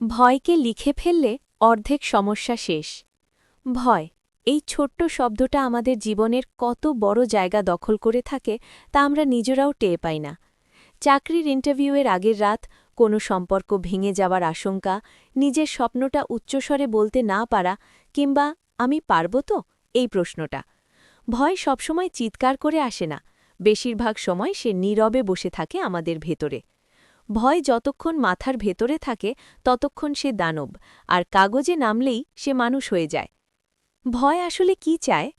ভয়কে লিখে ফেললে অর্ধেক সমস্যা শেষ। ভয়, এই ছোট্ট শব্দটা আমাদের জীবনের কত বড় জায়গা দখল করে থাকে তা আমরা নিজেরাও টের পাই না। চাকরির ইন্টারভিউয়ের আগের রাত, কোনো সম্পর্ক ভেঙে যাওয়ার আশঙ্কা, নিজের স্বপ্নটা উচ্চস্বরে বলতে না পারা, কিংবা আমি পারব তো, এই প্রশ্নটা। ভয় সবসময় চিৎকার করে আসে না, বেশিরভাগ সময় সে নীরবে বসে থাকে আমাদের ভেতরে। ভয় যতক্ষণ মাথার ভেতরে থাকে ততক্ষণ সে দানব, আর কাগজে নামলেই সে মানুষ হয়ে যায়। ভয় আসলে কি চায়?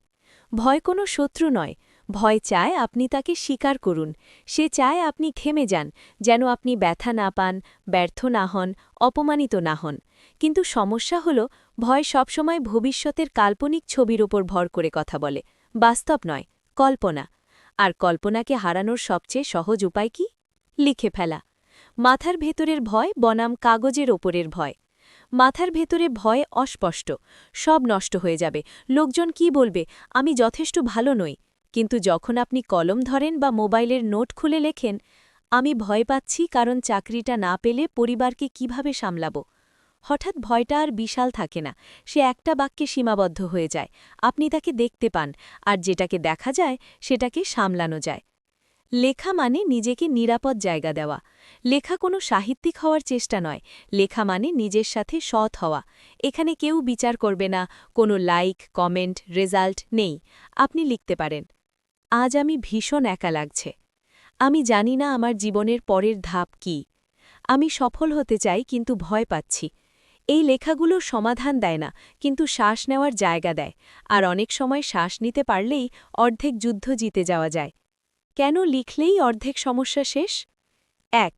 ভয় কোনো শত্রু নয়। ভয় চায় আপনি তাকে স্বীকার করুন। সে চায় আপনি থেমে যান, যেন আপনি ব্যথা না পান, ব্যর্থ না হন, অপমানিত না হন। কিন্তু সমস্যা হল, ভয় সবসময় ভবিষ্যতের কাল্পনিক ছবির ওপর ভর করে কথা বলে, বাস্তব নয়, কল্পনা। আর কল্পনাকে হারানোর সবচেয়ে সহজ উপায় কি? লিখে ফেলা। মাথার ভেতরের ভয় বনাম কাগজের ওপরের ভয়। মাথার ভেতরে ভয় অস্পষ্ট, সব নষ্ট হয়ে যাবে, লোকজন কি বলবে, আমি যথেষ্ট ভালো নই। কিন্তু যখন আপনি কলম ধরেন বা মোবাইলের নোট খুলে লেখেন, আমি ভয় পাচ্ছি কারণ চাকরিটা না পেলে পরিবারকে কিভাবে সামলাব, হঠাৎ ভয়টা আর বিশাল থাকে না, সে একটা বাক্যে সীমাবদ্ধ হয়ে যায়। আপনি তাকে দেখতে পান, আর যেটাকে দেখা যায় সেটাকে সামলানো যায়। লেখা মানে নিজেকে নিরাপদ জায়গা দেওয়া। লেখা কোনো সাহিত্যিক হওয়ার চেষ্টা নয়, লেখা মানে নিজের সাথে সৎ হওয়া। এখানে কেউ বিচার করবে না, কোনো লাইক, কমেন্ট, রেজাল্ট নেই। আপনি লিখতে পারেন, আজ আমি ভীষণ একা লাগছে। আমি জানি না আমার জীবনের পরের ধাপ কি। আমি সফল হতে চাই কিন্তু ভয় পাচ্ছি। এই লেখাগুলো সমাধান দেয় না, কিন্তু শ্বাস নেওয়ার জায়গা দেয়। আর অনেক সময় শ্বাস নিতে পারলেই অর্ধেক যুদ্ধ জিতে যাওয়া যায়। কেন লিখলেই অর্ধেক সমস্যা শেষ? ১.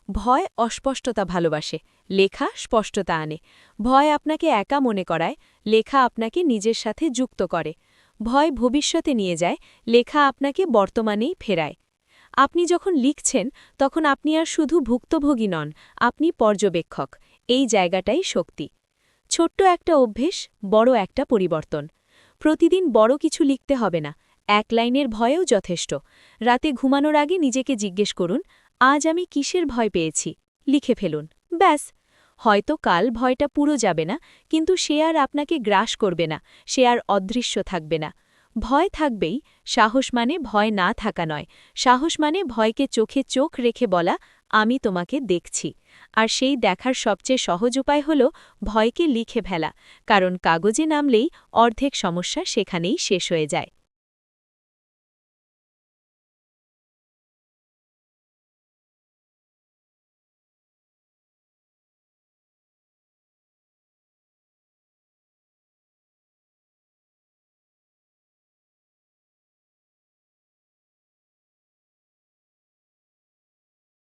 ভয় অস্পষ্টতা ভালোবাসে, লেখা স্পষ্টতা আনে। ভয় আপনাকে একা মনে করায়, লেখা আপনাকে নিজের সাথে যুক্ত করে। ভয় ভবিষ্যতে নিয়ে যায়, লেখা আপনাকে বর্তমানেই ফেরায়। আপনি যখন লিখছেন তখন আপনি আর শুধু ভুক্তভোগী নন, আপনি পর্যবেক্ষক। এই জায়গাটাই শক্তি। ছোট্ট একটা অভ্যেস, বড় একটা পরিবর্তন। প্রতিদিন বড় কিছু লিখতে হবে না, এক লাইনের ভয়েও যথেষ্ট। রাতে ঘুমানোর আগে নিজেকে জিজ্ঞেস করুন, আজ আমি কিসের ভয় পেয়েছি? লিখে ফেলুন, ব্যাস। হয়তো কাল ভয়টা পুরো যাবে না, কিন্তু সে আর আপনাকে গ্রাস করবে না, সে আর অদৃশ্য থাকবে না। ভয় থাকবেই, সাহস মানে ভয় না থাকা নয়। সাহস মানে ভয়কে চোখে চোখ রেখে বলা, আমি তোমাকে দেখছি। আর সেই দেখার সবচেয়ে সহজ উপায় হল ভয়কে লিখে ফেলা, কারণ কাগজে নামলেই অর্ধেক সমস্যা সেখানেই শেষ হয়ে যায়।